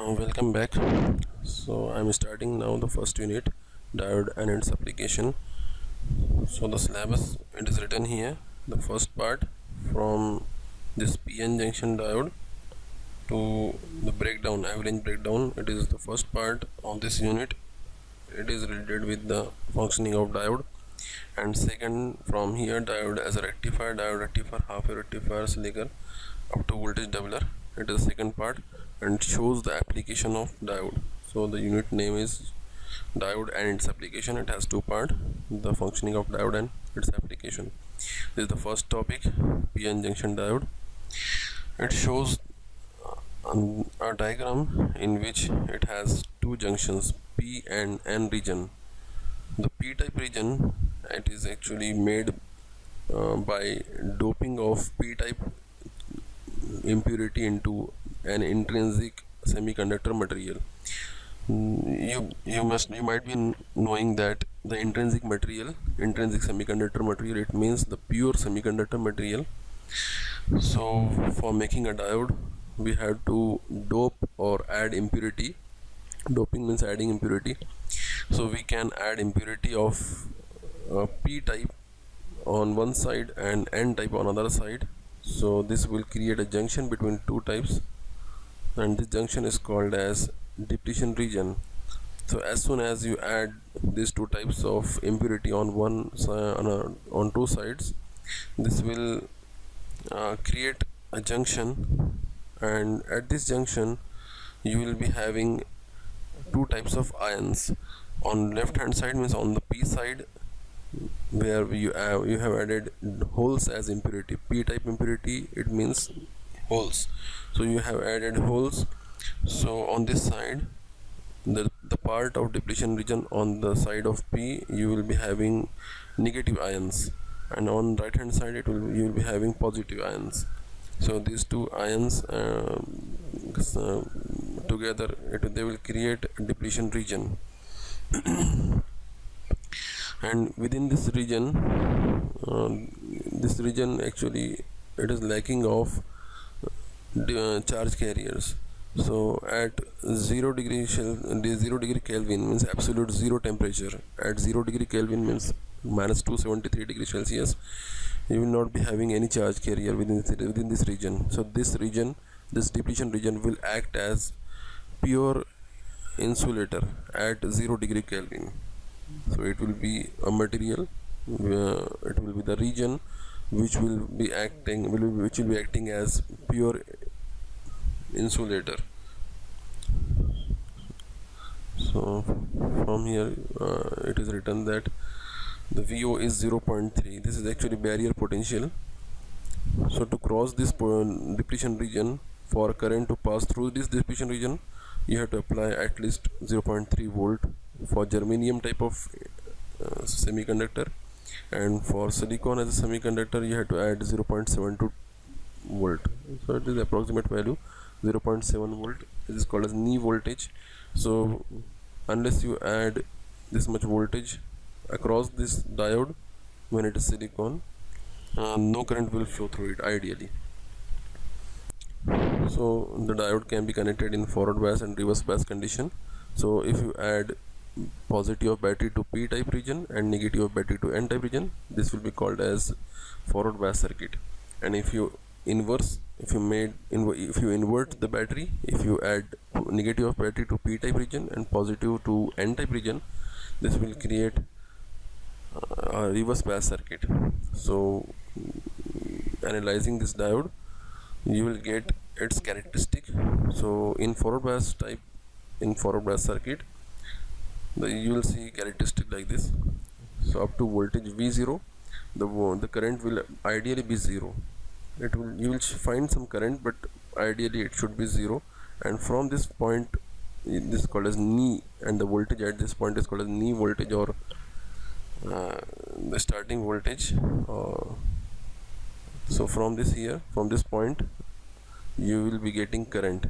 Welcome back. So I'm starting now the first unit, diode and its application. So the syllabus, it is written here. The first part, from this PN junction diode to the breakdown, avalanche breakdown, it is the first part of this unit. It is related with the functioning of diode. And second, from here, diode as a rectifier, diode rectifier, half wave rectifier, slicker, up to voltage doubler. It is the second part and shows the application of diode. So the unit name is diode and its application. It has two parts, the functioning of diode and its application. This is the first topic, PN junction diode. It shows a diagram in which it has two junctions, P and N region. The p-type region, it is actually made by doping of p-type impurity into an intrinsic semiconductor material. You might be knowing that the intrinsic semiconductor material, it means the pure semiconductor material. So for making a diode, we have to dope or add impurity. Doping means adding impurity. So we can add impurity of p type on one side and n type on other side. So this will create a junction between two types, and this junction is called as depletion region. So as soon as you add these two types of impurity on one side, on two sides, this will create a junction, and at this junction you will be having two types of ions. On left hand side means on the p side, where you have added holes as impurity. P type impurity, it means holes, so you have added holes. So on this side, the part of depletion region, on the side of P, you will be having negative ions, and on right hand side you will be having positive ions. So these two ions together, they will create a depletion region. And within this region actually, it is lacking of charge carriers. So at 0 degree Kelvin means absolute zero temperature. At 0 degree Kelvin means minus 273 degrees Celsius, you will not be having any charge carrier within this region. So this depletion region will act as pure insulator at 0 degree Kelvin. So it will be a material, it will be the region which will be acting as pure insulator. So from here it is written that the VO is 0.3. This is actually barrier potential. So to cross this depletion region, for current to pass through this depletion region, you have to apply at least 0.3 volt for germanium type of semiconductor, and for silicon as a semiconductor you have to add 0.72 volt. So it is approximate value 0.7 volt. This is called as knee voltage. So unless you add this much voltage across this diode when it is silicon, no current will flow through it ideally. So the diode can be connected in forward bias and reverse bias condition. So if you add positive of battery to p type region and negative of battery to n type region, this will be called as forward bias circuit. And if you invert the battery, if you add negative of battery to p type region and positive to n type region, this will create a reverse bias circuit. So analyzing this diode, you will get its characteristic. So in forward bias circuit, you will see characteristic like this. So up to voltage V0, the current will ideally be 0. You will find some current, but ideally it should be 0. And from this point, this is called as knee, and the voltage at this point is called as knee voltage, or the starting voltage. So from this point, you will be getting current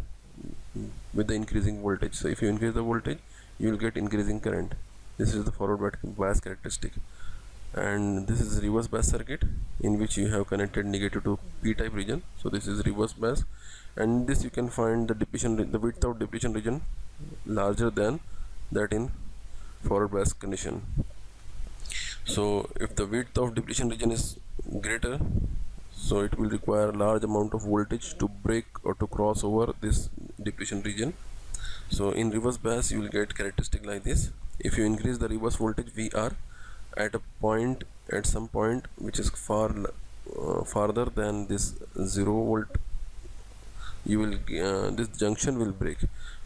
with the increasing voltage. So if you increase the voltage, you will get increasing current. This is the forward bias characteristic. And this is reverse bias circuit, in which you have connected negative to p type region. So this is reverse bias, and this you can find the width of depletion region larger than that in forward bias condition. So if the width of depletion region is greater, so it will require a large amount of voltage to break or to cross over this depletion region. So in reverse bias you will get characteristic like this. If you increase the reverse voltage VR at some point which is farther than this 0 volt, you will this junction will break.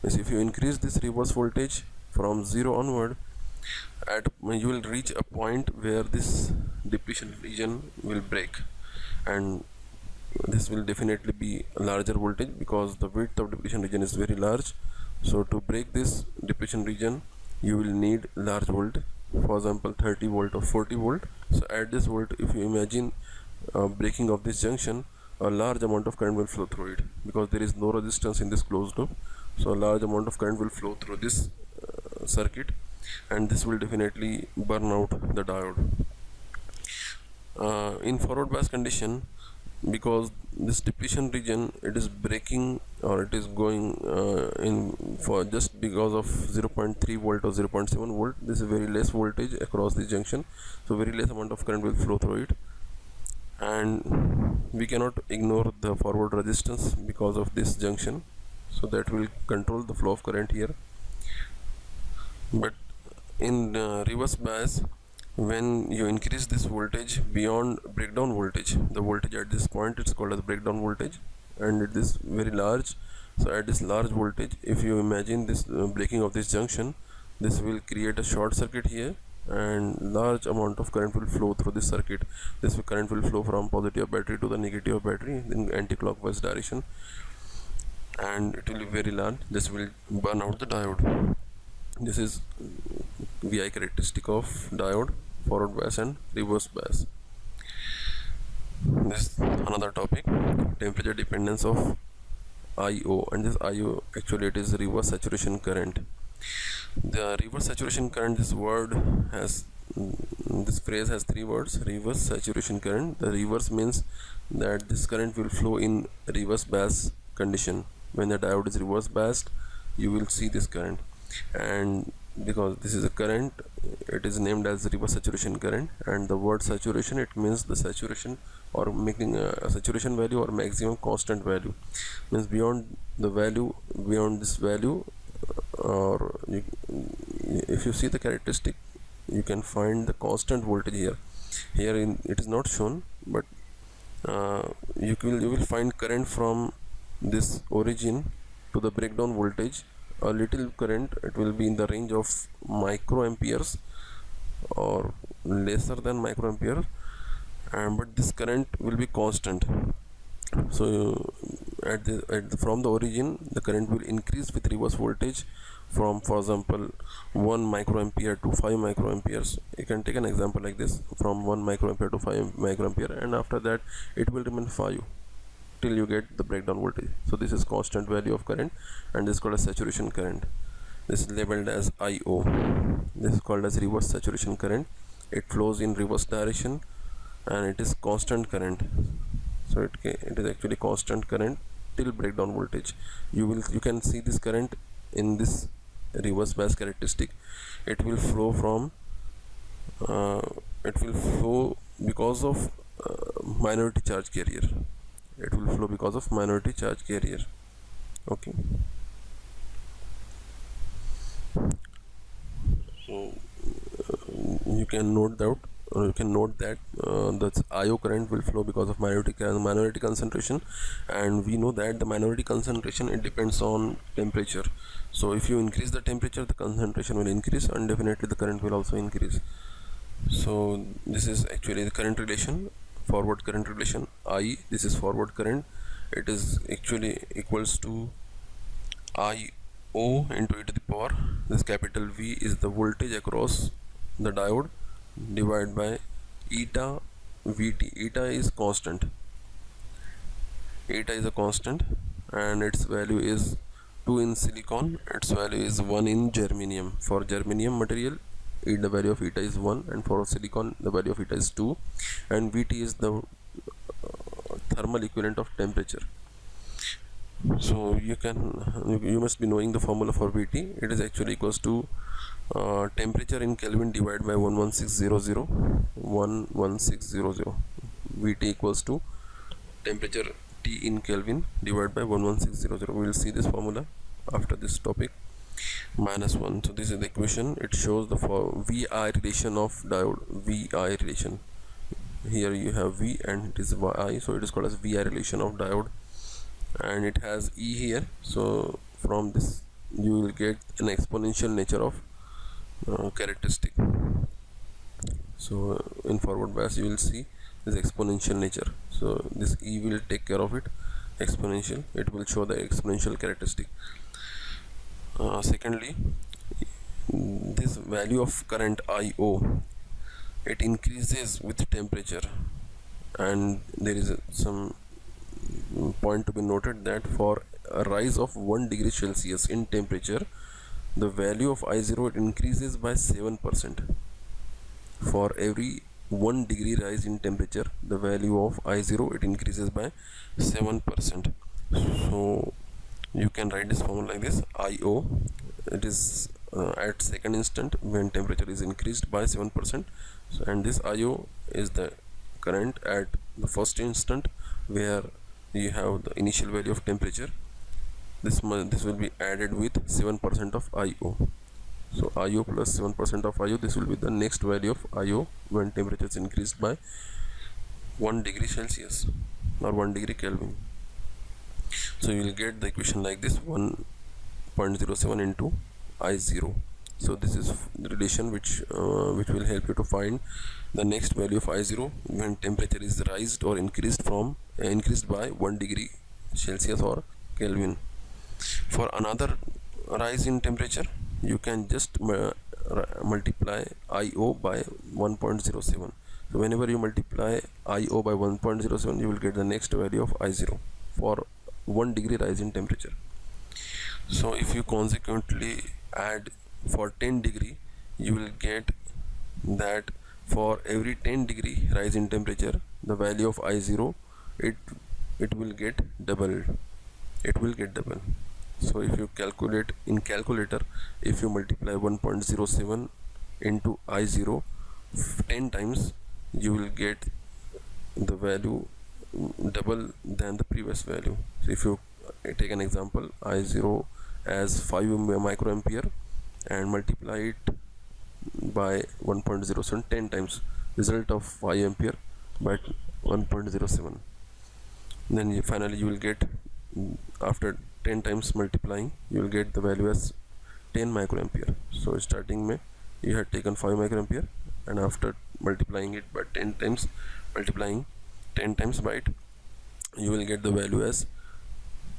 Means if you increase this reverse voltage from 0 onward, you will reach a point where this depletion region will break, and this will definitely be a larger voltage because the width of depletion region is very large. So to break this depletion region you will need large volt, for example 30 volt or 40 volt. So at this volt, if you imagine breaking of this junction, a large amount of current will flow through it because there is no resistance in this closed loop. So a large amount of current will flow through this circuit, and this will definitely burn out the diode. In forward bias condition, because this depletion region, it is breaking or it is going in for just because of 0.3 volt or 0.7 volt, this is very less voltage across the junction, so very less amount of current will flow through it, and we cannot ignore the forward resistance because of this junction, so that will control the flow of current here. But in reverse bias, when you increase this voltage beyond breakdown voltage, the voltage at this point it's called as breakdown voltage, and it is very large. So at this large voltage, if you imagine this breaking of this junction, this will create a short circuit here, and large amount of current will flow through this circuit. This current will flow from positive battery to the negative battery in anti-clockwise direction, and it will be very large. This will burn out the diode. This is VI characteristic of diode, forward bias and reverse bias. This another topic, temperature dependence of IO, and this IO actually it is reverse saturation current. The reverse saturation current, this phrase has three words: reverse saturation current. The reverse means that this current will flow in reverse bias condition. When the diode is reverse biased, you will see this current, and because this is a current, it is named as reverse saturation current. And the word saturation, it means the saturation or making a saturation value or maximum constant value, means beyond this value, or if you see the characteristic, you can find the constant voltage here. It is not shown, but you will find current from this origin to the breakdown voltage. A little current, it will be in the range of microamperes or lesser than microampere, but this current will be constant. So from the origin, the current will increase with reverse voltage from, for example, 1 microampere to 5 microamperes. You can take an example like this, from 1 microampere to 5 microampere, and after that it will remain 5 till you get the breakdown voltage. So this is constant value of current, and this is called as saturation current. This is labeled as IO. This is called as reverse saturation current. It flows in reverse direction, and it is constant current. So it is actually constant current till breakdown voltage. You can see this current in this reverse bias characteristic. It will flow because of minority charge carrier. It will flow because of minority charge carrier. Okay, so you can note that the IO current will flow because of minority concentration, and we know that the minority concentration, it depends on temperature. So if you increase the temperature, the concentration will increase, and definitely the current will also increase. So this is actually the current relation, forward current relation. This is forward current, it is actually equals to IO into e to the power, this capital V is the voltage across the diode, divided by eta Vt. Eta is constant. Eta is a constant, and its value is 2 in silicon, its value is 1 in germanium. For germanium material, the value of eta is 1, and for silicon the value of eta is 2, and Vt is the thermal equivalent of temperature. So you must be knowing the formula for Vt. It is actually equals to temperature in Kelvin divided by 11600. Vt equals to temperature T in Kelvin divided by 11600. We will see this formula after this topic. -1. So this is the equation. It shows the VI relation of diode. VI relation. Here you have V and it is I, so it is called as VI relation of diode, and it has E here. So from this you will get an exponential nature of characteristic. So in forward bias you will see this exponential nature. So this E will take care of it. Exponential, it will show the exponential characteristic. Secondly, this value of current IO, it increases with temperature, and there is some point to be noted that for a rise of 1 degree Celsius in temperature, the value of I0 it increases by 7%. For every 1 degree rise in temperature, the value of I0 it increases by 7%. So you can write this formula like this: IO, it is at second instant when temperature is increased by 7%. So, and this IO is the current at the first instant where you have the initial value of temperature. This will be added with 7% of IO. So IO plus 7% of IO, this will be the next value of IO when temperature is increased by 1 degree Celsius or 1 degree Kelvin. So you will get the equation like this: 1.07 into I0. So this is the relation which will help you to find the next value of I0 when temperature is raised or increased by 1 degree Celsius or Kelvin. For another rise in temperature, you can just multiply IO by 1.07. So whenever you multiply IO by 1.07, you will get the next value of I0 for 1 degree rise in temperature. So if you consequently add for 10 degree, you will get that for every 10 degree rise in temperature, the value of I0 it will get doubled. It will get double. So if you calculate in calculator, if you multiply 1.07 into I0 10 times, you will get the value double than the previous value. So if you take an example, I0 as 5 microampere and multiply it by 1.07 10 times, result of 5 ampere by 1.07, then finally you will get, after 10 times multiplying, you will get the value as 10 microampere. So starting May you had taken 5 microampere, and after multiplying it by 10 times, multiplying 10 times by it, you will get the value as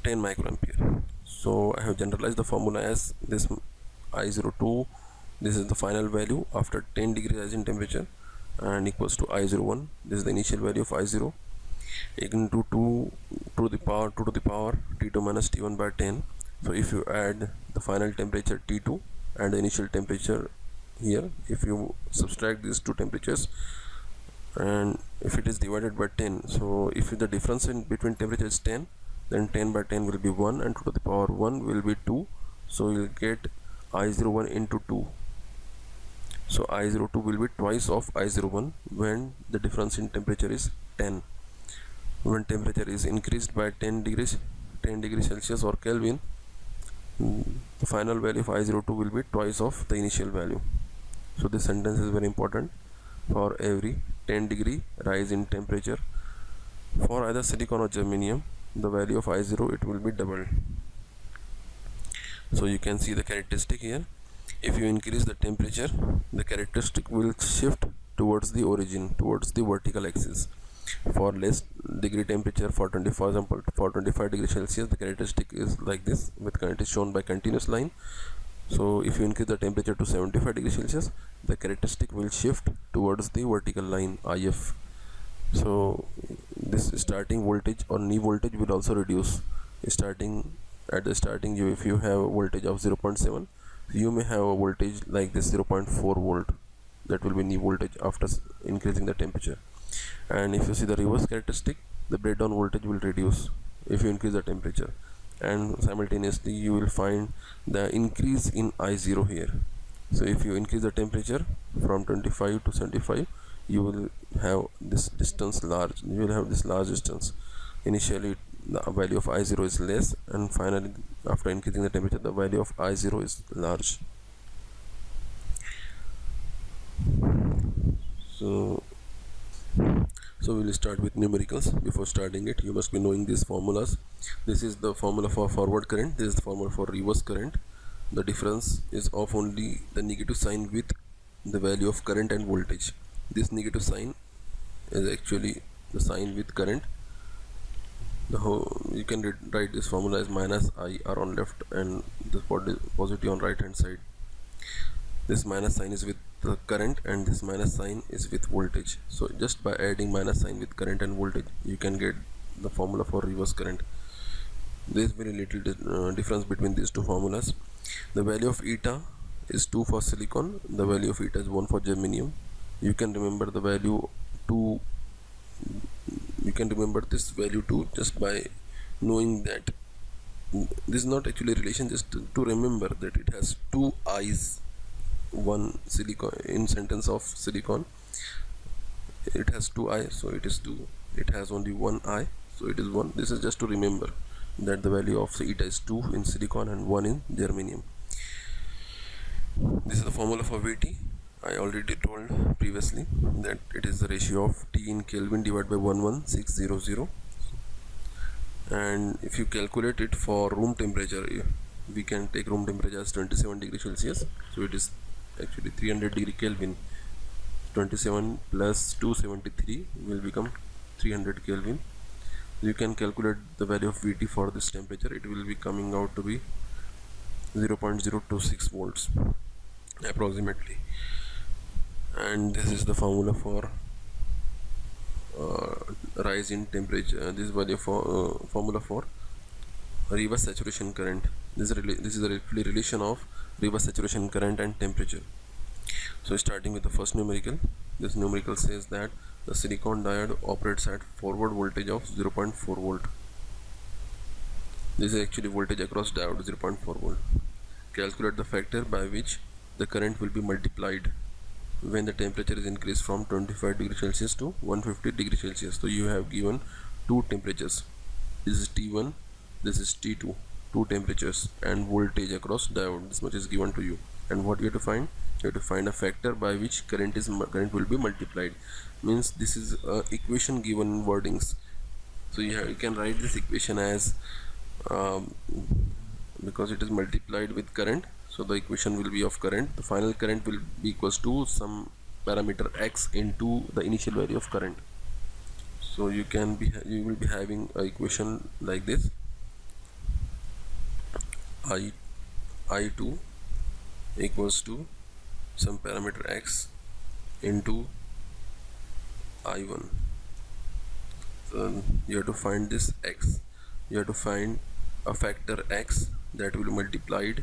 10 microampere. So I have generalized the formula as this: I02, this is the final value after 10 degrees rise in temperature, and equals to I01, this is the initial value of I0, into 2 to the power T2 minus T1 by 10. So if you add the final temperature T2 and the initial temperature here, if you subtract these two temperatures, and if it is divided by 10, so if the difference in between temperature is 10, then 10 by 10 will be 1, and 2 to the power 1 will be 2. So you will get I01 into 2. So I02 will be twice of I01 when the difference in temperature is 10. When temperature is increased by 10 degrees Celsius or Kelvin, the final value of I02 will be twice of the initial value. So this sentence is very important. For every 10 degree rise in temperature for either silicon or germanium, the value of I0 it will be doubled. So you can see the characteristic here. If you increase the temperature, the characteristic will shift towards the origin, towards the vertical axis. For less degree temperature, for example for 25 degrees Celsius, the characteristic is like this, with current is shown by continuous line. So if you increase the temperature to 75 degrees Celsius, the characteristic will shift towards the vertical line, IF. So this starting voltage or knee voltage will also reduce. At the starting, if you have a voltage of 0.7, you may have a voltage like this 0.4 volt, that will be knee voltage after increasing the temperature. And if you see the reverse characteristic, the breakdown voltage will reduce if you increase the temperature. and simultaneously you will find the increase in I0 here. So if you increase the temperature from 25 to 75, you will have this distance large, you will have this large distance. Initially the value of I0 is less, and finally after increasing the temperature the value of I0 is large. So we will start with numericals. Before starting it, you must be knowing these formulas. This is the formula for forward current, this is the formula for reverse current. The difference is of only the negative sign with the value of current and voltage. This negative sign is actually the sign with current. You can write this formula as minus IR on left and the positive on right hand side. This minus sign is with the current and this minus sign is with voltage. So just by adding minus sign with current and voltage, you can get the formula for reverse current. There is very little difference between these two formulas. The value of eta is 2 for silicon, the value of eta is 1 for germanium. You can remember the value 2, you can remember this value 2 just by knowing that this is not actually a relation, just to remember that it has two eyes. One silicon, in sentence of silicon it has two eyes, so it is 2. It has only one eye, so it is 1. This is just to remember that the value of eta is 2 in silicon and 1 in germanium. This is the formula for Vt. I already told previously that it is the ratio of T in Kelvin divided by 11600, and if you calculate it for room temperature, we can take room temperature as 27 degrees Celsius, so it is actually 300 degree Kelvin. 27 plus 273 will become 300 Kelvin. You can calculate the value of Vt for this temperature. It will be coming out to be 0.026 volts approximately. And this is the formula for rise in temperature. This value for formula for reverse saturation current. This is the relation of reverse saturation current and temperature. So starting with the first numerical, this numerical says that the silicon diode operates at forward voltage of 0.4 volt. This is actually voltage across diode, 0.4 volt. Calculate the factor by which the current will be multiplied when the temperature is increased from 25 degrees Celsius to 150 degrees Celsius. So you have given two temperatures. This is T1, this is T2, two temperatures and voltage across diode. This much is given to you. And what you have to find? You have to find a factor by which current will be multiplied. Means this is equation given in wordings. So you can write this equation as because it is multiplied with current, so the equation will be of current. The final current will be equals to some parameter x into the initial value of current. So you will be having a equation like this: I2 equals to some parameter x into I1. So you have to find this x. You have to find a factor x that will be multiplied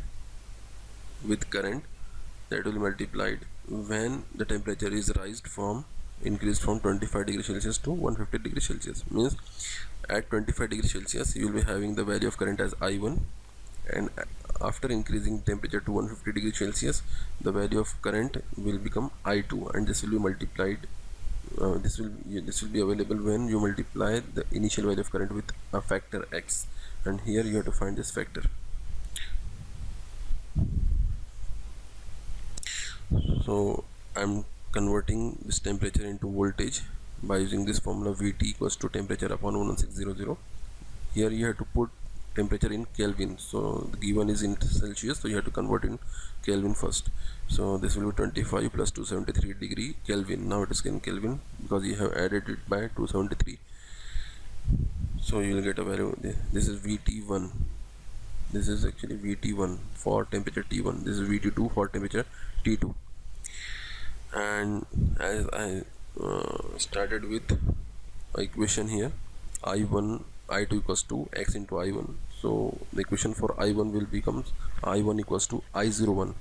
with current, that will be multiplied when the temperature is increased from 25 degrees Celsius to 150 degrees Celsius. Means at 25 degrees Celsius you will be having the value of current as I1, and after increasing temperature to 150 degrees Celsius the value of current will become I2, and this will be multiplied. This will be available when you multiply the initial value of current with a factor x, and here you have to find this factor. So I'm converting this temperature into voltage by using this formula Vt equals to temperature upon 11600. Here you have to put temperature in Kelvin, so the given is in Celsius, so you have to convert in Kelvin first. So this will be 25 plus 273 degree Kelvin. Now it is in Kelvin because you have added it by 273. So you will get a value. This is Vt1. This is actually Vt1 for temperature T1. This is Vt2 for temperature T2. And as I started with equation here, I2 equals to x into I1. So the equation for I1 will become I1 equals to I01,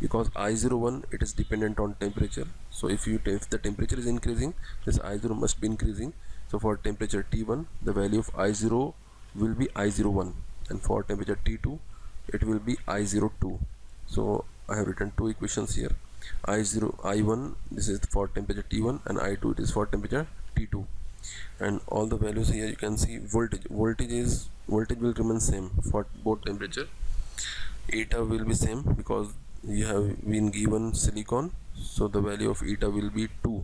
because I01 it is dependent on temperature. So if the temperature is increasing, this I0 must be increasing. So for temperature T1 the value of I0 will be I01, and for temperature T2 it will be I02. So I have written two equations here. I1 this is for temperature T1 and I2 it is for temperature T2, and all the values here you can see. Voltage will remain same for both temperature. Eta will be same because you have been given silicon, so the value of eta will be 2.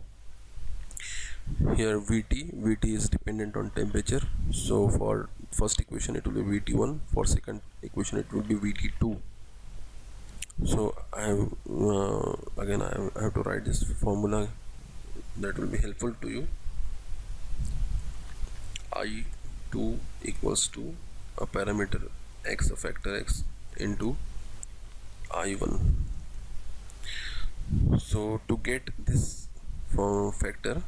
Here Vt is dependent on temperature, so for first equation it will be Vt1, for second equation it will be Vt2. So I have again I have to write this formula that will be helpful to you. I2 equals to a parameter x, a factor x, into I1. So to get this factor,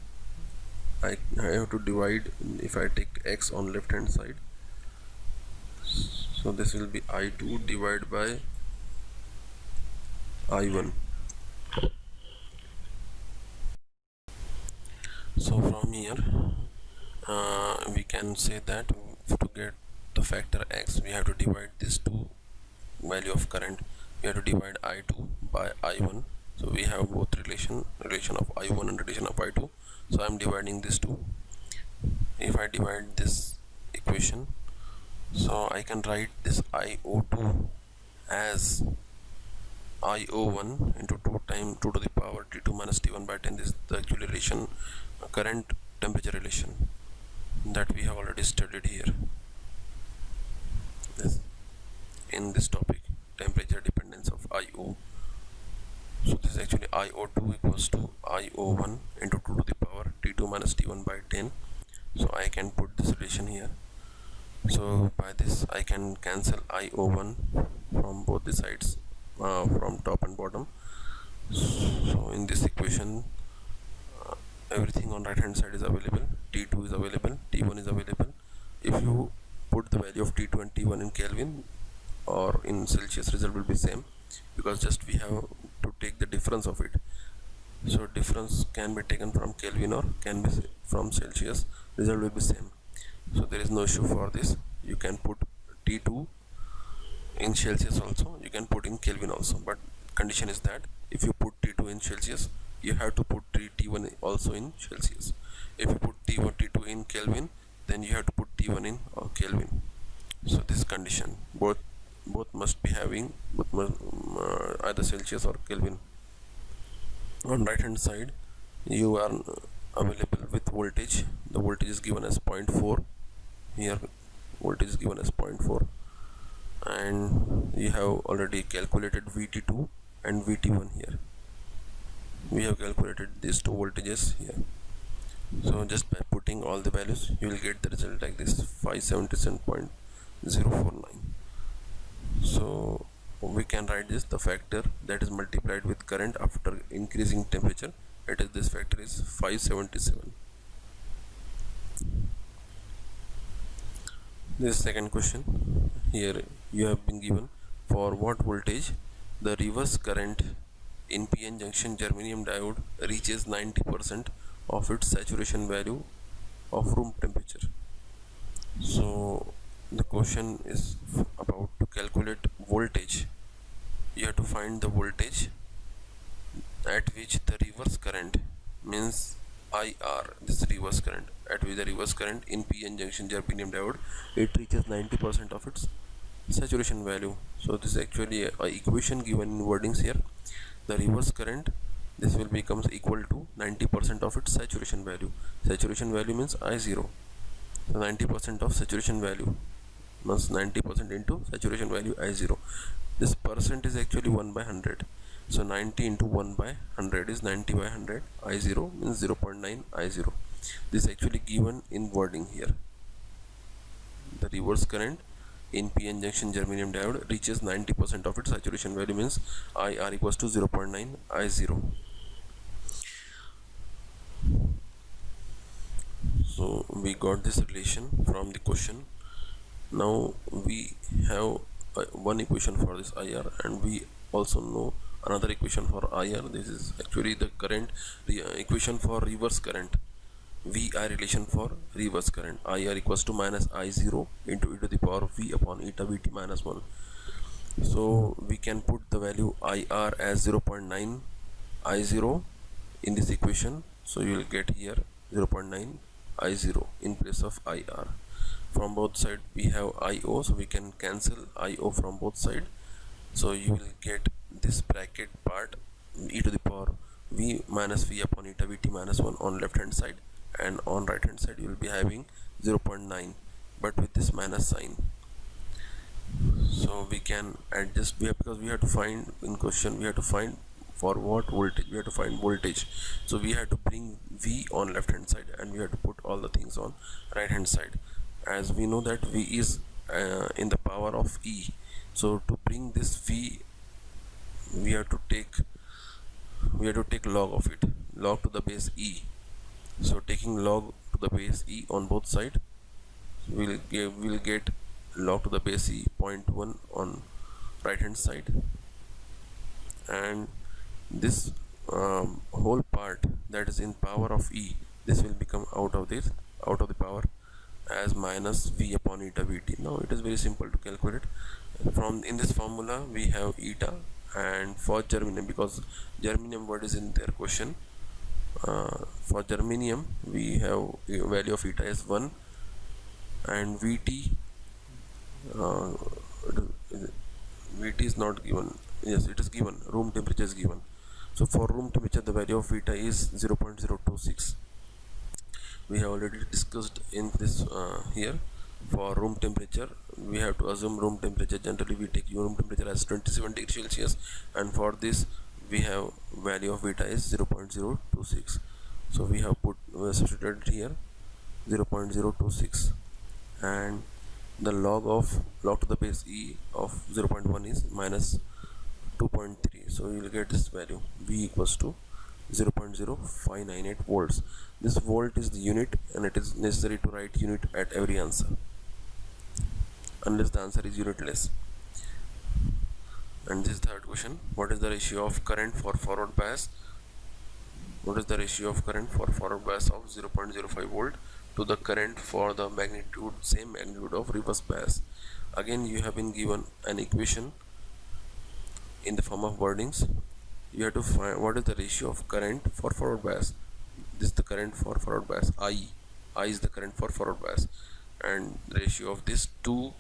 I have to divide. If I take x on left hand side, so this will be I2 divided by I1. So from here we can say that to get the factor x we have to divide this two value of current, we have to divide I2 by I1. So we have both relation of I1 and relation of I2, so I am dividing this two. If I divide this equation, so I can write this I02 as I01 into 2 times 2 to the power T2 minus T1 by 10. This is the actual relation, current temperature relation that we have already studied here in this topic, temperature dependence of IO. So this is actually IO2 equals to IO1 into 2 to the power T2 minus T1 by 10. So I can put this relation here. So by this I can cancel IO1 from both the sides, from top and bottom. So in this equation everything on right hand side is available. T2 is available, T1 is available. If you put the value of T2 and T1 in Kelvin or in Celsius, result will be same, because just we have to take the difference of it. So difference can be taken from Kelvin or can be from Celsius, result will be same. So there is no issue for this. You can put T2 in Celsius also, you can put in Kelvin also, but condition is that if you put T2 in Celsius, you have to put T1 also in Celsius. If you put T1 T2 in Kelvin, then you have to put T1 in Kelvin. So this condition, both must be having either Celsius or Kelvin. On right hand side you are available with voltage. The voltage is given as 0.4 here, voltage is given as 0.4, and you have already calculated Vt2 and Vt1 here. We have calculated these two voltages here. So just by putting all the values you will get the result like this, 577.049. So we can write this, the factor that is multiplied with current after increasing temperature, it is, this factor is 577. This second question, here you have been given for what voltage the reverse current in PN junction germanium diode reaches 90% of its saturation value of room temperature. So the question is about to calculate voltage. You have to find the voltage at which the reverse current, means IR, this reverse current, at which the reverse current in PN junction germanium diode it reaches 90% of its saturation value. So this is actually a equation given in wordings here. The reverse current, this will becomes equal to 90% of its saturation value. Saturation value means I0. So 90% of saturation value means 90% into saturation value I0. This percent is actually 1 by 100. So 90 into 1 by 100 is 90 by 100. I0 means 0.9 I0. This is actually given in wording here. The reverse current in PN junction germanium diode reaches 90% of its saturation value, means IR equals to 0.9 I0. So we got this relation from the question. Now we have one equation for this IR, and we also know another equation for IR. This is actually the current equation for reverse current. VI relation for reverse current. IR equals to minus I0 into e to the power of V upon eta Vt minus 1. So we can put the value IR as 0.9 I0 in this equation. So you will get here 0.9 I0 in place of IR. From both sides we have IO, so we can cancel IO from both sides. So you will get this bracket part e to the power V minus V upon eta Vt minus 1 on left hand side, and on right hand side you will be having 0.9 but with this minus sign. So we can adjust because we have to find in question, we have to find for what voltage, we have to find voltage. So we have to bring V on left hand side and we have to put all the things on right hand side, as we know that V is in the power of E. So to bring this V, we have to take log of it, log to the base E. So taking log to the base E on both sides, we'll get log to the base E 0.1 on right hand side, and this whole part that is in power of E, this will become out of the power as minus V upon eta Vt. Now it is very simple to calculate. From in this formula we have eta, and for germanium, because germanium word is in their question, for germanium we have a value of eta is 1, and Vt is not given. Yes, it is given. Room temperature is given. So for room temperature the value of eta is 0.026. we have already discussed in this here. For room temperature we have to assume room temperature, generally we take room temperature as 27 degrees Celsius, and for this we have value of beta is 0.026. so we have put substituted here 0.026, and the log to the base E of 0.1 is minus 2.3. so you will get this value V equals to 0.0598 volts. This volt is the unit, and it is necessary to write unit at every answer unless the answer is unitless. And this third question, what is the ratio of current for forward bias? What is the ratio of current for forward bias of 0.05 volt to the current for the same magnitude of reverse bias? Again you have been given an equation in the form of wordings. You have to find what is the ratio of current for forward bias. This is the current for forward bias, I is the current for forward bias, and the ratio of this to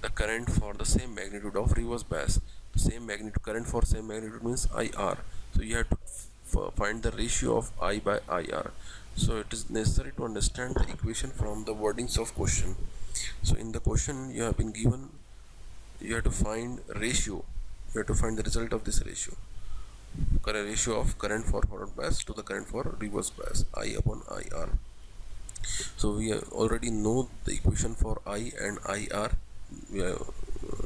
the current for the same magnitude of reverse bias. Same magnitude, current for same magnitude means IR, so you have to find the ratio of I by IR. So it is necessary to understand the equation from the wordings of question. So in the question you have been given, you have to find ratio, you have to find the result of this ratio, current ratio of current for forward bias to the current for reverse bias, I upon IR. So we already know the equation for I and IR.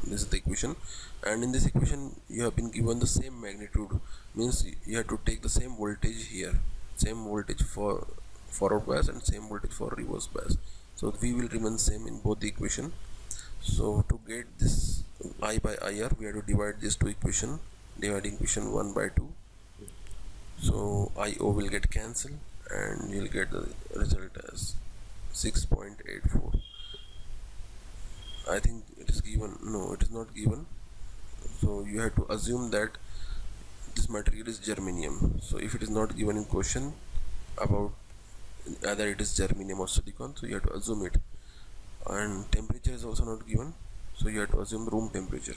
This is the equation, and in this equation you have been given the same magnitude, means you have to take the same voltage here, same voltage for forward bias and same voltage for reverse bias. So V will remain same in both the equation. So to get this I by IR, we have to divide these two equation, dividing equation 1 by 2. So IO will get cancelled and you will get the result as 6.84. I think it is given. No, it is not given. So you have to assume that this material is germanium. So if it is not given in question about either it is germanium or silicon, so you have to assume it. And temperature is also not given, so you have to assume room temperature.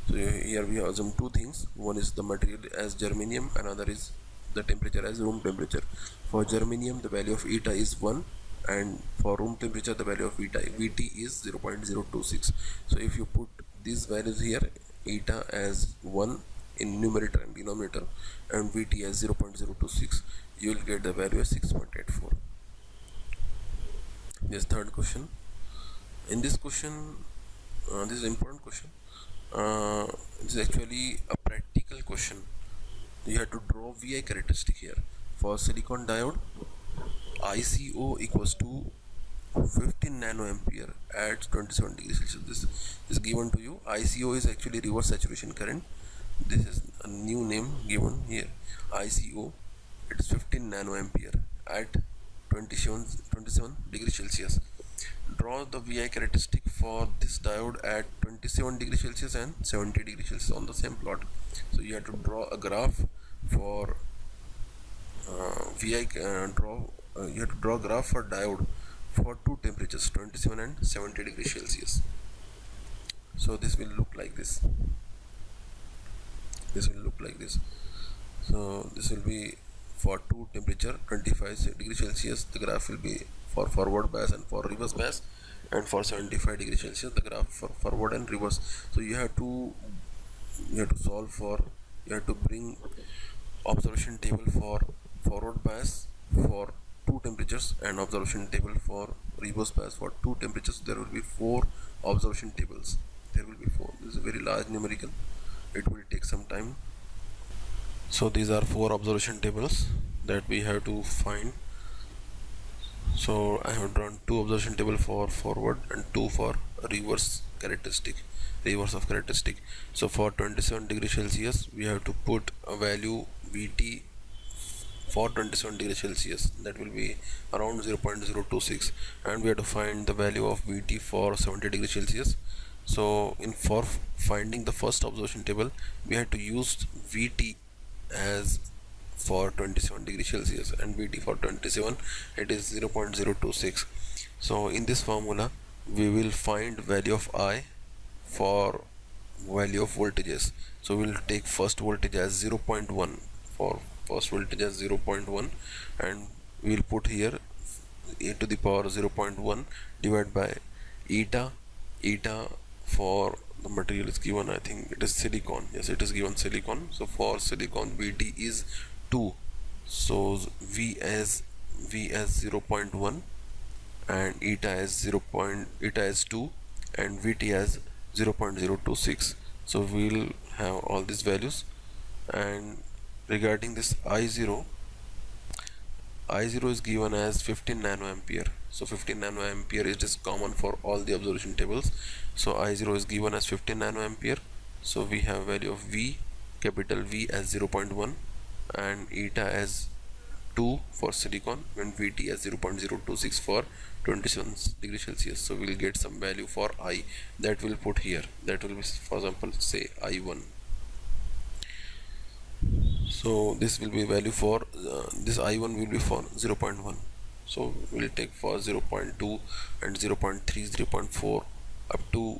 So here we have assumed two things. One is the material as germanium, another is the temperature as room temperature. For germanium the value of eta is 1, and for room temperature the value of Vt is 0.026. so if you put these values here, eta as 1 in numerator and denominator and Vt as 0.026, you will get the value as 6.84. This third question. In this question, this is an important question. This is actually a practical question. You have to draw Vi characteristic here. For silicon diode, ICO equals to 15 nanoampere at 27 degrees Celsius. This is given to you. ICO is actually reverse saturation current. This is a new name given here. ICO, it is 15 nanoampere at 27 degrees Celsius. Draw the VI characteristic for this diode at 27 degrees Celsius and 70 degrees Celsius on the same plot. So you have to draw a graph for VI. You have to draw a graph for diode for two temperatures, 27 and 70 degrees Celsius. So this will look like this. So this will be for two temperature, 25 degrees Celsius. The graph will be for forward bias and for reverse bias, and for 75 degrees Celsius the graph for forward and reverse. So you have to solve for, you have to bring observation table for forward bias for two temperatures and observation table for reverse bias for two temperatures. There will be 4 observation tables. There will be 4. This is a very large numerical. It will take some time. So these are 4 observation tables that we have to find. So I have drawn 2 observation table for forward and 2 for reverse of characteristic. So for 27 degrees Celsius we have to put a value Vt for 27 degrees Celsius, that will be around 0.026, and we have to find the value of Vt for 70 degrees Celsius. So for finding the first observation table we have to use Vt as for 27 degrees Celsius, and Vt for 27 it is 0.026. So in this formula we will find value of I for value of voltages. So we will take first voltage as 0.1, for first voltage as 0.1, and we will put here e to the power 0.1 divided by eta for the material is given, I think it is silicon. Yes, it is given silicon. So for silicon Vt is 2, so V as 0.1 and eta as 2 and Vt as 0.026. so we will have all these values. And regarding this I0 is given as 15 nanoampere. So 15 nanoampere is just common for all the observation tables. So I0 is given as 15 nanoampere. So we have value of V, capital V as 0.1 and eta as 2 for silicon and Vt as 0.026 for 27 degrees Celsius. So we'll get some value for I that we'll put here. That will be, for example, say I1. So this will be value for this I1 will be for 0.1. So we'll take for 0.2 and 0.3, 0.4 up to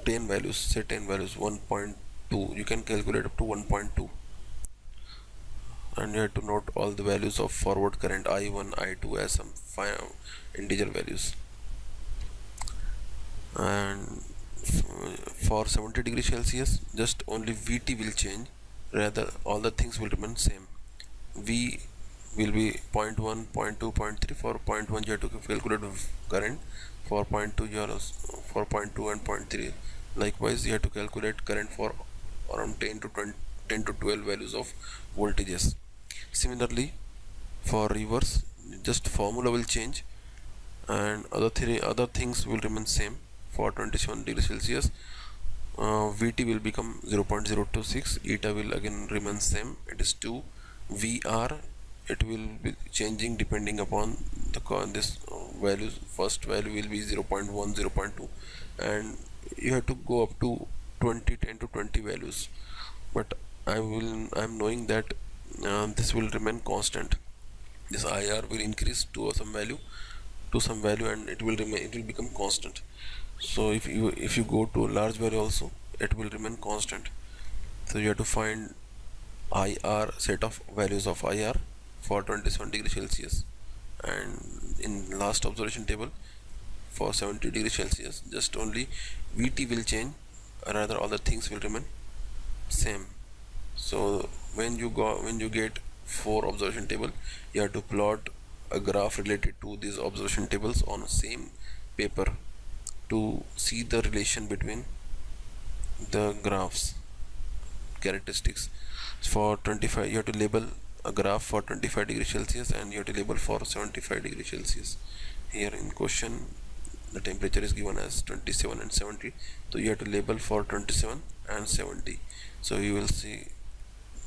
10 values. Say 10 values, 1.2. You can calculate up to 1.2. And you have to note all the values of forward current I1, I2 as some integer values. And for 70 degrees Celsius just only Vt will change, rather all the things will remain same. V will be 0.1, 0.2, 0.3. For 0.1 you have to calculate current, for 0.2 you are for 0.2 and 0.3. Likewise you have to calculate current for around 10 to 12 values of voltages. Similarly for reverse just formula will change and other things will remain same. For 27 degrees Celsius Vt will become 0.026, eta will again remain same, it is 2. Vr, it will be changing depending upon this values. First value will be 0.1, 0.2, and you have to go up to 10 to 20 values. But I'm knowing that this will remain constant. This IR will increase to some value, and it will become constant. So if you go to a large value also, it will remain constant. So you have to find IR, set of values of IR for 27 degrees Celsius, and in last observation table for 70 degrees Celsius just only Vt will change, rather all the things will remain same. So when you get 4 observation table, you have to plot a graph related to these observation tables on the same paper to see the relation between the graphs characteristics. For 25 you have to label a graph for 25 degrees Celsius and you have to label for 75 degrees Celsius. Here in question the temperature is given as 27 and 70, so you have to label for 27 and 70. So you will see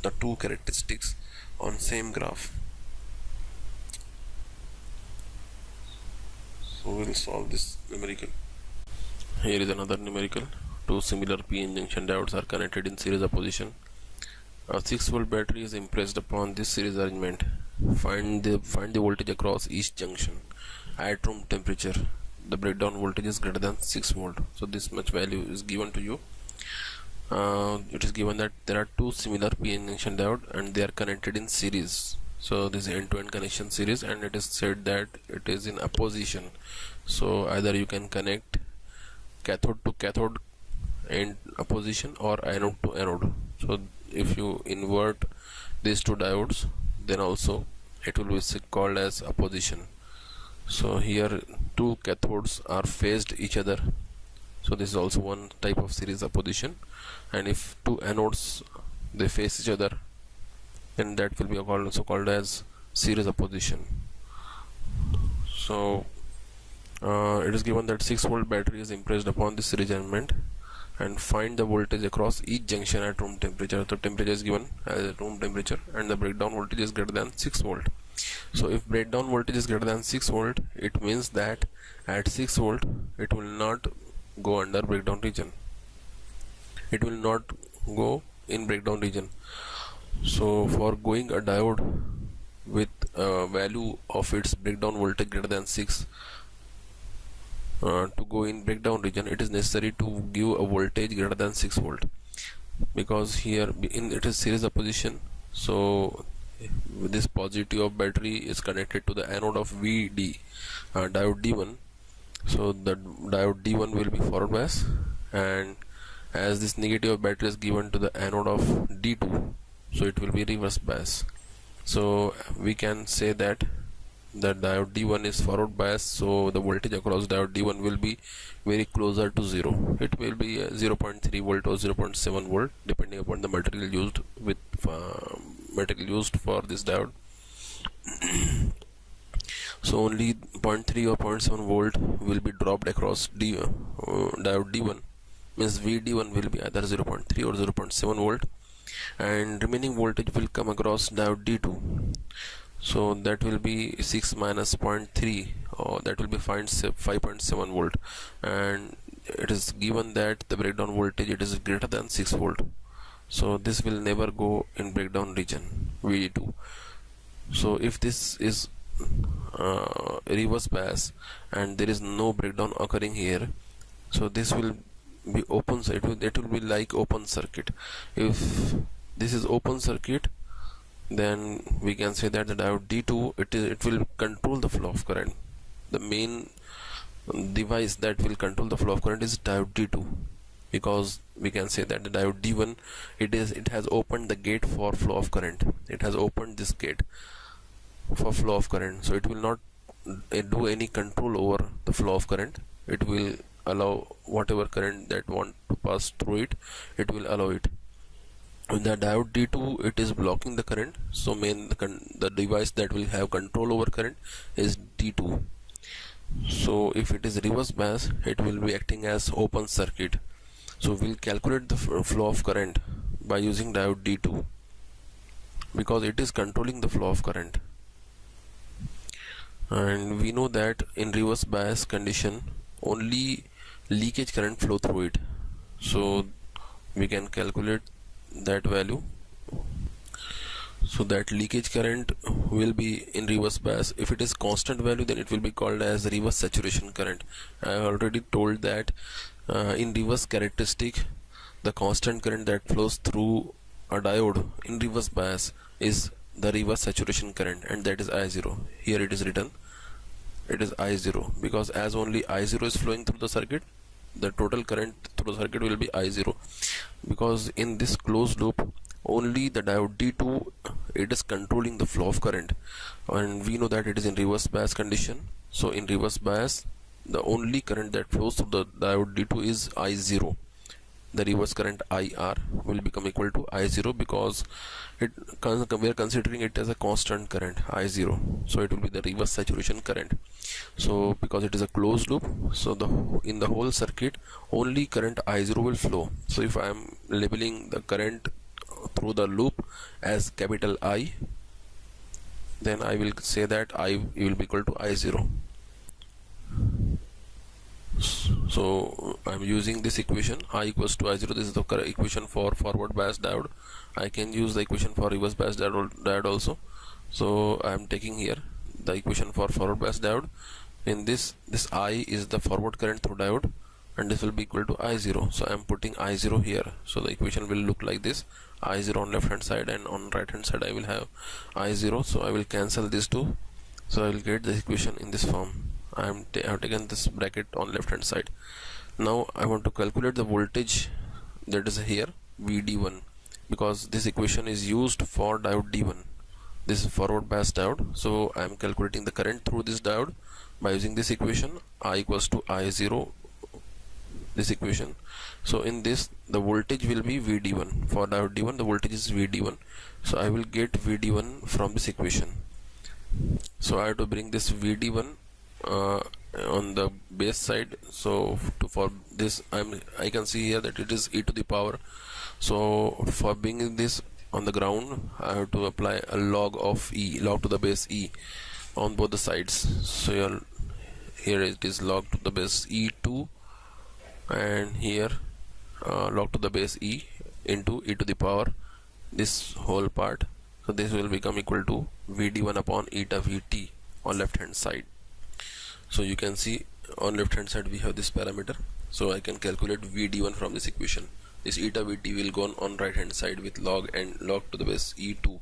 the two characteristics on same graph. So we'll solve this numerical. Here is another numerical. Two similar p-n junction diodes are connected in series opposition. A 6-volt battery is impressed upon this series arrangement. Find the voltage across each junction at room temperature. The breakdown voltage is greater than 6 volt. So this much value is given to you. It is given that there are two similar p-n junction diode and they are connected in series. So this is end-to-end connection series, and it is said that it is in opposition. So either you can connect cathode to cathode in opposition or anode to anode. So if you invert these two diodes, then also it will be called as opposition. So here two cathodes are faced each other, so this is also one type of series opposition. And if two anodes they face each other, then that will be also called as series opposition. So it is given that 6-volt battery is impressed upon this series arrangement, and find the voltage across each junction at room temperature. The temperature is given as room temperature and the breakdown voltage is greater than 6 volt. So if breakdown voltage is greater than 6 volt, it means that at 6 volt it will not go under breakdown region. It will not go in breakdown region. So for going a diode with a value of its breakdown voltage greater than 6, to go in breakdown region, it is necessary to give a voltage greater than 6 volt, because here it is series opposition. So this positive of battery is connected to the anode of VD diode D1. So the diode D1 will be forward bias, and as this negative of battery is given to the anode of D2, so it will be reverse bias. So we can say that the diode D1 is forward bias, so the voltage across diode D1 will be very closer to 0. It will be 0.3 volt or 0.7 volt depending upon the material used with for this diode. So only 0.3 or 0.7 volt will be dropped across diode D1, means VD1 will be either 0.3 or 0.7 volt, and remaining voltage will come across diode D2. So that will be 6 minus 0.3, or that will be 5.7 volt, and it is given that the breakdown voltage it is greater than 6 volt. So this will never go in breakdown region VD2. So if this is reverse bias and there is no breakdown occurring here, so this will be open. So it will be like open circuit. If this is open circuit, then we can say that the diode D2 it will control the flow of current. The main device that will control the flow of current is diode D2, because we can say that the diode D1 it has opened the gate for flow of current. It has opened this gate for flow of current, so it will not do any control over the flow of current. It will allow whatever current that want to pass through it, it will allow it. With the diode D2 it is blocking the current, so the device that will have control over current is D2. So if it is reverse bias, it will be acting as open circuit. So we'll calculate the flow of current by using diode D2, because it is controlling the flow of current. And we know that in reverse bias condition only leakage current flow through it, so we can calculate that value. So that leakage current will be in reverse bias. If it is constant value, then it will be called as reverse saturation current. I already told that in reverse characteristic, the constant current that flows through a diode in reverse bias is the reverse saturation current, and that is I0. Here it is written, it is I0, because as only I0 is flowing through the circuit, the total current through the circuit will be I0. Because in this closed loop only the diode D2 it is controlling the flow of current, and we know that it is in reverse bias condition. So in reverse bias, the only current that flows through the diode D2 is I0. The reverse current IR will become equal to I0, because we are considering it as a constant current I0, so it will be the reverse saturation current. So because it is a closed loop, so in the whole circuit only current I0 will flow. So if I am labeling the current through the loop as capital I, then I will say that I will be equal to I0. So I'm using this equation, I equals to I0. This is the correct equation for forward bias diode. I can use the equation for reverse bias diode also. So I'm taking here the equation for forward bias diode. In this I is the forward current through diode, and this will be equal to I0. So I'm putting I0 here. So the equation will look like this: I0 on left hand side, and on right hand side I will have I0. So I will cancel these two. So I will get the equation in this form. I have taken this bracket on left hand side. Now I want to calculate the voltage that is here, VD1, because this equation is used for diode D1. This is forward bias diode, so I am calculating the current through this diode by using this equation, I equals to I0, this equation. So in this, the voltage will be VD1. For diode D1, the voltage is VD1. So I will get VD1 from this equation. So I have to bring this VD1 on the base side. So for this, I can see here that it is e to the power. So for bringing this on the ground, I have to apply a log of e, log to the base e, on both the sides. So here it is log to the base e2, and here log to the base e into e to the power, this whole part. So this will become equal to VD1 upon eta Vt on left hand side. So you can see on left hand side we have this parameter, so I can calculate VD1 from this equation. This eta Vt will go on right hand side with log and log to the base e2.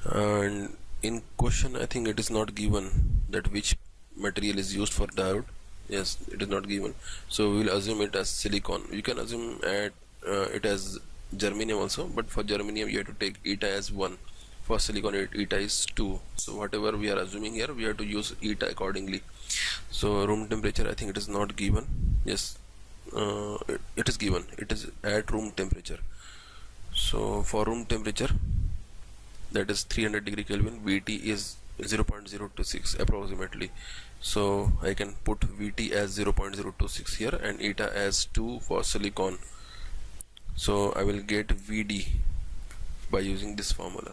And in question I think it is not given that which material is used for diode. Yes, it is not given, so we will assume it as silicon. You can assume it as germanium also, but for germanium you have to take eta as 1. For silicon eta is 2. So whatever we are assuming here, we have to use eta accordingly. So room temperature, I think it is not given. Yes, it is given. It is at room temperature. So for room temperature, that is 300 degree Kelvin, Vt is 0.026 approximately. So I can put Vt as 0.026 here and eta as 2 for silicon. So I will get Vd by using this formula,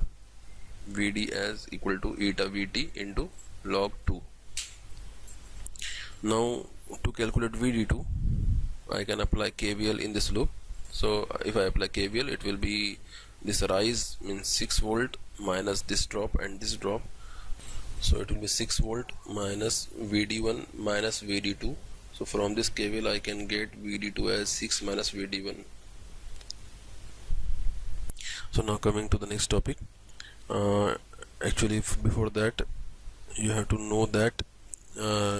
Vd as equal to eta Vt into log 2. Now to calculate Vd2, I can apply KVL in this loop. So if I apply KVL, it will be this rise means 6 volt minus this drop and this drop. So it will be 6 volt minus Vd1 minus Vd2. So from this KVL I can get Vd2 as 6 minus Vd1. So now coming to the next topic. Actually before that you have to know that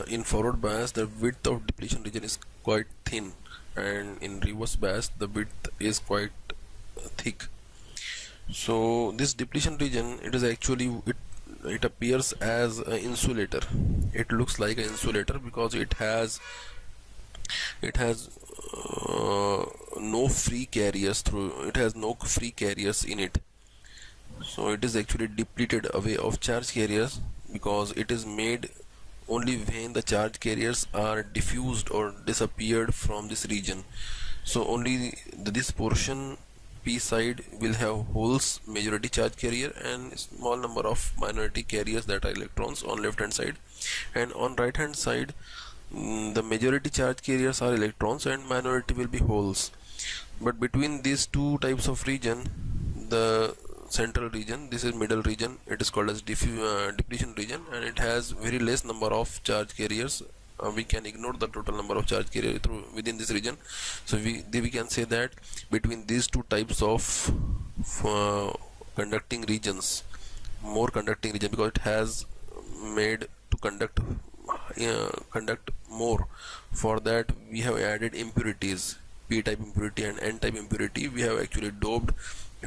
in forward bias the width of depletion region is quite thin, and in reverse bias the width is quite thick. So this depletion region, it is actually it appears as an insulator. It looks like an insulator because it has no free carriers in it. So it is actually depleted away of charge carriers, because it is made only when the charge carriers are diffused or disappeared from this region. So only this portion P side will have holes, majority charge carrier, and small number of minority carriers that are electrons on left hand side, and on right hand side the majority charge carriers are electrons and minority will be holes. But between these two types of region, the central region, this is middle region, it is called as depletion region, and it has very less number of charge carriers. We can ignore the total number of charge carriers within this region. So we can say that between these two types of conducting regions, more conducting region, because it has made to conduct more. For that we have added impurities, p type impurity and n type impurity. We have actually doped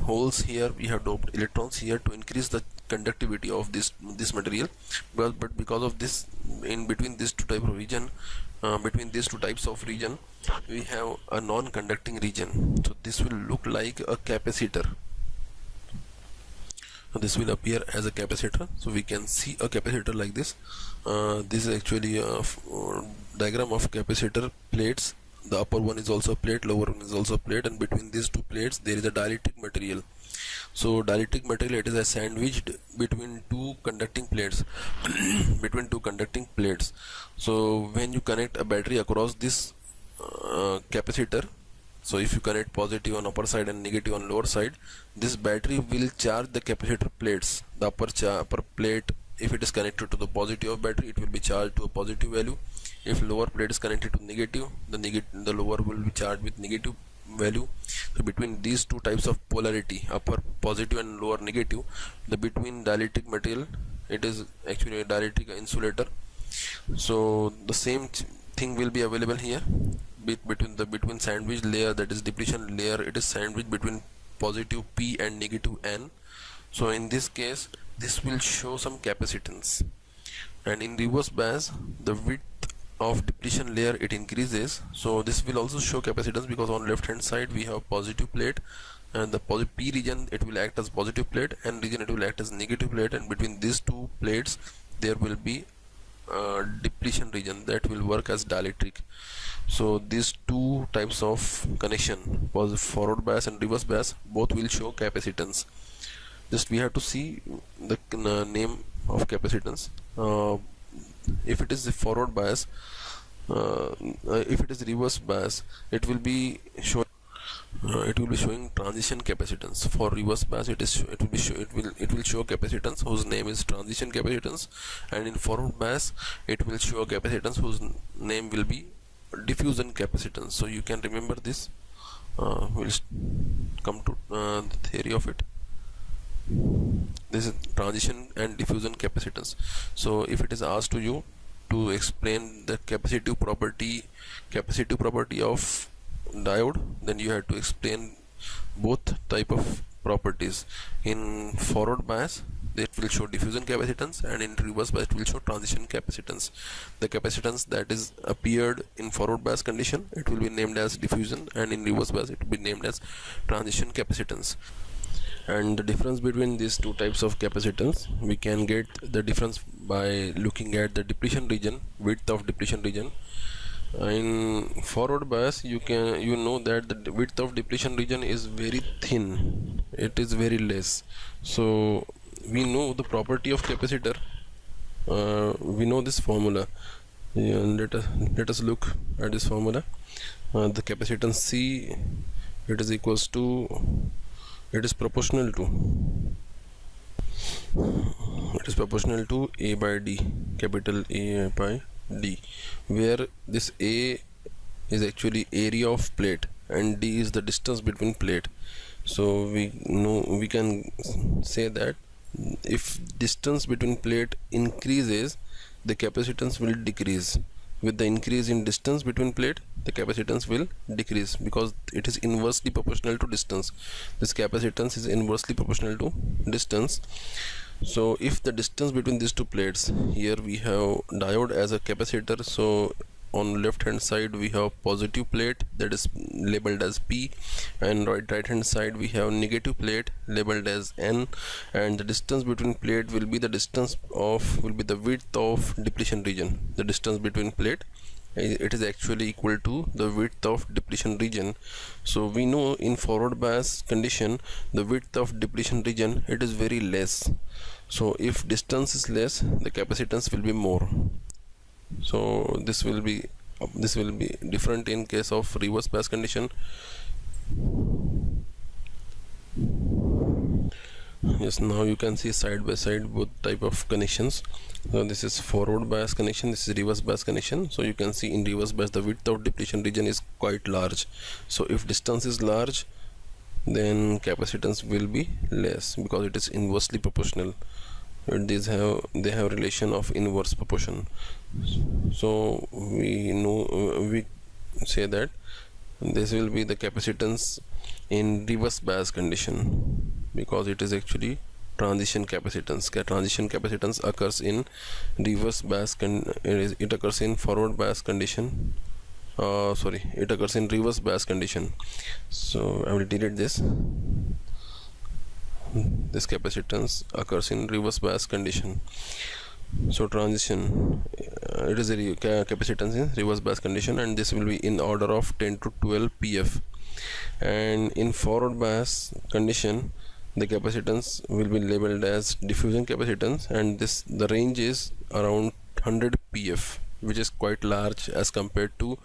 holes here, we have doped electrons here to increase the conductivity of this material. But because of this, in between these two types of region, we have a non-conducting region. So this will look like a capacitor. So this will appear as a capacitor. So we can see a capacitor like this. This is actually a diagram of capacitor plates. The upper one is also a plate, lower one is also a plate, and between these two plates there is a dielectric material. So dielectric material, it is a sandwiched between two conducting plates between two conducting plates. So when you connect a battery across this capacitor, so if you connect positive on upper side and negative on lower side, this battery will charge the capacitor plates. The upper plate, if it is connected to the positive of battery, it will be charged to a positive value. If lower plate is connected to negative, the lower will be charged with negative value. So between these two types of polarity, upper positive and lower negative, the between dielectric material, it is actually a dielectric insulator. So the same thing will be available here. Between sandwich layer, that is depletion layer, it is sandwiched between positive P and negative N. So in this case, this will show some capacitance, and in reverse bias, the width of depletion layer, it increases. So this will also show capacitance, because on left hand side we have positive plate, and the P region, it will act as positive plate, and region, it will act as negative plate, and between these two plates there will be depletion region that will work as dielectric. So these two types of connection, forward bias and reverse bias, both will show capacitance. Just we have to see the name of capacitance. If it is the forward bias, if it is reverse bias, it will be showing transition capacitance. For reverse bias, it will show capacitance whose name is transition capacitance, and in forward bias it will show capacitance whose name will be diffusion capacitance. So you can remember this. We'll come to the theory of it. This is transition and diffusion capacitance. So if it is asked to you to explain the capacitive property of diode, then you have to explain both type of properties. In forward bias, it will show diffusion capacitance, and in reverse bias it will show transition capacitance. The capacitance that is appeared in forward bias condition, it will be named as diffusion, and in reverse bias it will be named as transition capacitance. And the difference between these two types of capacitance, we can get the difference by looking at the depletion region, width of depletion region. In forward bias, you know that the width of depletion region is very thin, it is very less. So we know the property of capacitor, we know this formula. Let us look at this formula. The capacitance C, it is equals to, it is proportional to A by D, capital A by D, where this A is actually area of plate and D is the distance between plate. So we can say that if distance between plate increases, the capacitance will decrease. With the increase in distance between plate, the capacitance will decrease, because it is inversely proportional to distance. This capacitance is inversely proportional to distance. So if the distance between these two plates, here we have diode as a capacitor, so on left hand side we have positive plate that is labeled as P, and right hand side we have negative plate labeled as N, and the distance between plate will be the width of depletion region. The distance between plate, it is actually equal to the width of depletion region. So we know in forward bias condition, the width of depletion region, it is very less. So if distance is less, the capacitance will be more. So this will be different in case of reverse bias condition. Yes, now you can see side by side both type of connections. So this is forward bias connection, this is reverse bias connection. So you can see in reverse bias the width of depletion region is quite large. So if distance is large, then capacitance will be less, because it is inversely proportional. They have relation of inverse proportion. So we say that this will be the capacitance in reverse bias condition, because it is actually transition capacitance. Transition capacitance occurs in reverse bias it occurs in forward bias condition. It occurs in reverse bias condition. So I will delete this. This capacitance occurs in reverse bias condition. So transition, it is a capacitance in reverse bias condition, and this will be in order of 10 to 12 pf. And in forward bias condition, the capacitance will be labeled as diffusion capacitance, and the range is around 100 pf, which is quite large as compared to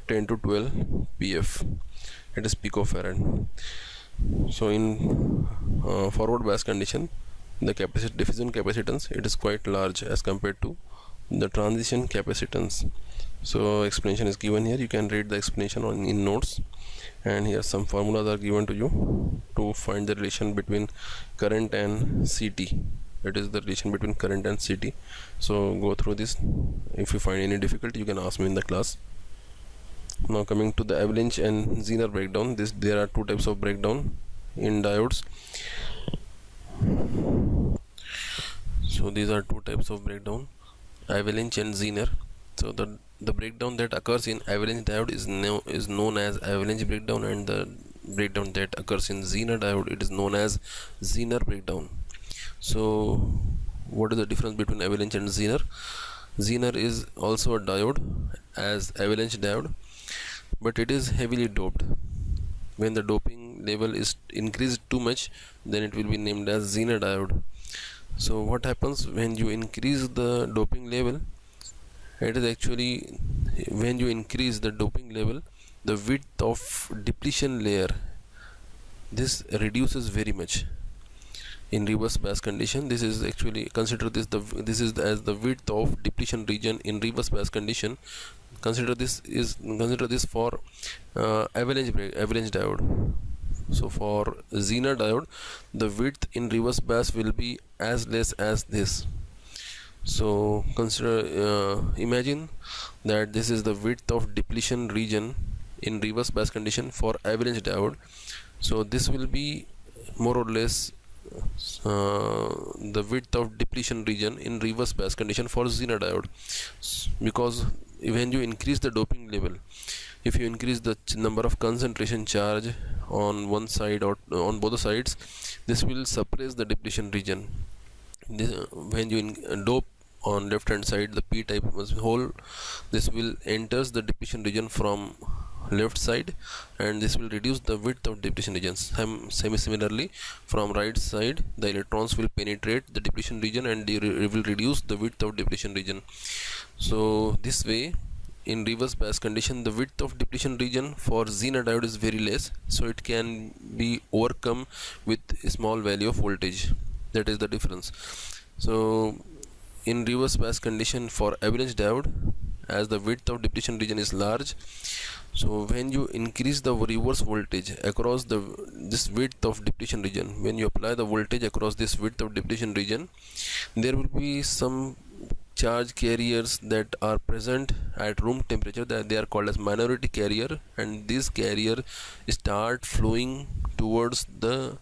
10 to 12 pf. It is picofarad. So in forward bias condition, the diffusion capacitance, it is quite large as compared to the transition capacitance. So explanation is given here. You can read the explanation in notes, and here some formulas are given to you to find the relation between current and CT. It is the relation between current and CT. So go through this. If you find any difficulty, you can ask me in the class. Now coming to the Avalanche and Zener breakdown, there are two types of breakdown in diodes. So these are two types of breakdown, Avalanche and Zener. So the breakdown that occurs in Avalanche diode is known as Avalanche breakdown, and the breakdown that occurs in Zener diode, it is known as Zener breakdown. So what is the difference between Avalanche and Zener? Zener is also a diode as Avalanche diode, but it is heavily doped. When the doping level is increased too much, then it will be named as Zener diode. So what happens when you increase the doping level? It is actually, when you increase the doping level, the width of depletion layer, this reduces very much. In reverse bias condition, this is actually, consider this as the width of depletion region in reverse bias condition. Consider this for avalanche diode. So for Zener diode, the width in reverse bias will be as less as this. So consider, imagine that this is the width of depletion region in reverse bias condition for avalanche diode. So this will be more or less the width of depletion region in reverse bias condition for Zener diode, because when you increase the doping level, if you increase the number of concentration charge on one side or on both the sides, this will suppress the depletion region. When you dope on left hand side the p type hole, this will enters the depletion region from left side, and this will reduce the width of depletion regions. Similarly, from right side, the electrons will penetrate the depletion region and they will reduce the width of depletion region. So this way, in reverse bias condition, the width of depletion region for Zener diode is very less, so it can be overcome with a small value of voltage. That is the difference. So in reverse bias condition for avalanche diode, as the width of depletion region is large, so when you increase the reverse voltage across this width of depletion region, when you apply the voltage across this width of depletion region, there will be some charge carriers that are present at room temperature, that they are called as minority carrier, and this carrier start flowing towards the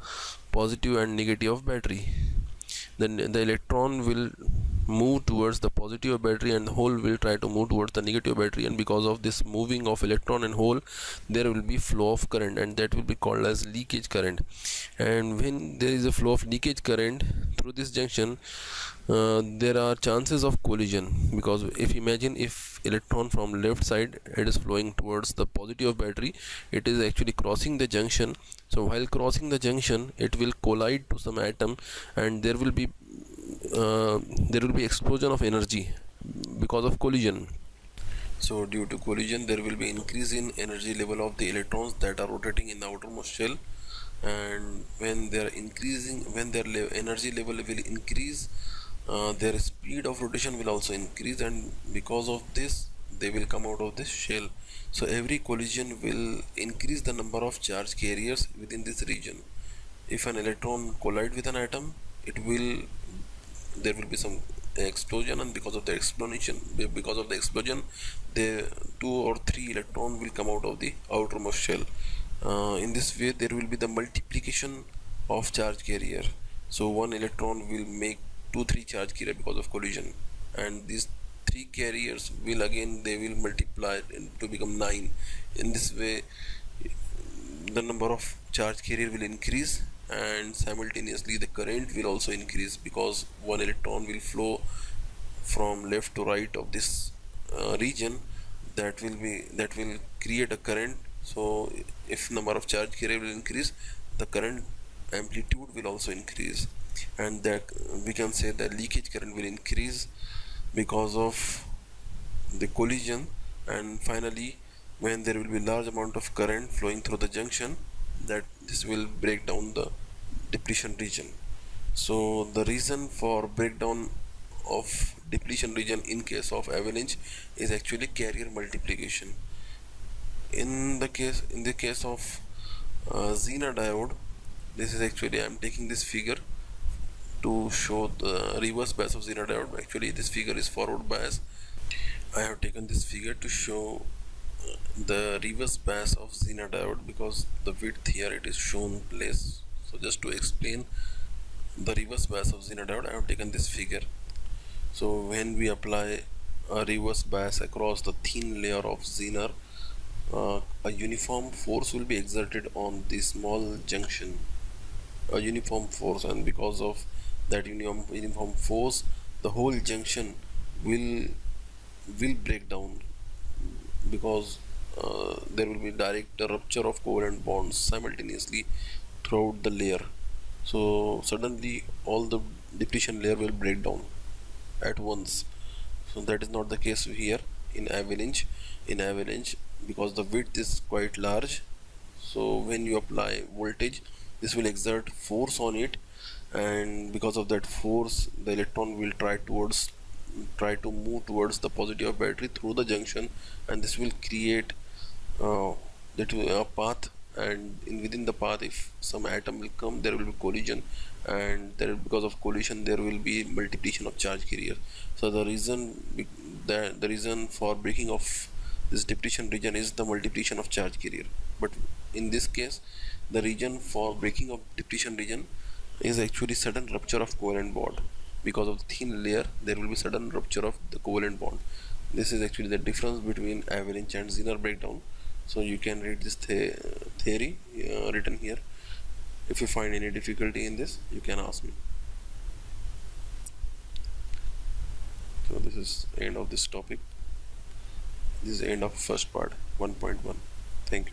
positive and negative of battery. Then the electron will move towards the positive of battery and the hole will try to move towards the negative of battery, and because of this moving of electron and hole, there will be flow of current, and that will be called as leakage current. And when there is a flow of leakage current through this junction, there are chances of collision, because if electron from left side, it is flowing towards the positive of battery, it is actually crossing the junction. So while crossing the junction, it will collide to some atom, and there will be explosion of energy because of collision. So due to collision, there will be increase in energy level of the electrons that are rotating in the outermost shell, and when they are increasing, when their energy level will increase, their speed of rotation will also increase, and because of this, they will come out of this shell. So every collision will increase the number of charge carriers within this region. If an electron collide with an atom, there will be some explosion, and because of the explosion, the 2 or 3 electron will come out of the outermost shell. In this way, there will be the multiplication of charge carrier. So one electron will make 2-3 charge carrier because of collision, and these 3 carriers will multiply to become 9. In this way, the number of charge carrier will increase, and simultaneously the current will also increase, because one electron will flow from left to right of this region, that will create a current. So if number of charge carrier will increase, the current amplitude will also increase, and that we can say that leakage current will increase because of the collision. And finally, when there will be large amount of current flowing through the junction, that this will break down the depletion region. So the reason for breakdown of depletion region in case of avalanche is actually carrier multiplication. In the case of Zener diode, this is actually, I'm taking this figure to show the reverse bias of Zener diode. Actually this figure is forward bias. I have taken this figure to show the reverse bias of Zener diode because the width here it is shown less. So just to explain the reverse bias of Zener diode, I have taken this figure. So when we apply a reverse bias across the thin layer of Zener, a uniform force will be exerted on the small junction, a uniform force, and because of that uniform force, the whole junction will break down, because there will be direct rupture of covalent bonds simultaneously throughout the layer. So suddenly all the depletion layer will break down at once. So that is not the case here in avalanche. In avalanche, because the width is quite large, so when you apply voltage, this will exert force on it, and because of that force, the electron will try to move towards the positive of battery through the junction, and this will create uh, a path, and within the path, if some atom will come, there will be collision, and because of collision there will be multiplication of charge carrier. So the reason for breaking of this depletion region is the multiplication of charge carrier. But in this case, the region for breaking of depletion region is actually sudden rupture of covalent bond. Because of the thin layer, there will be sudden rupture of the covalent bond. This is actually the difference between avalanche and Zener breakdown. So you can read this theory written here. If you find any difficulty in this, you can ask me. So this is end of this topic. This is the end of first part 1.1. Thank you.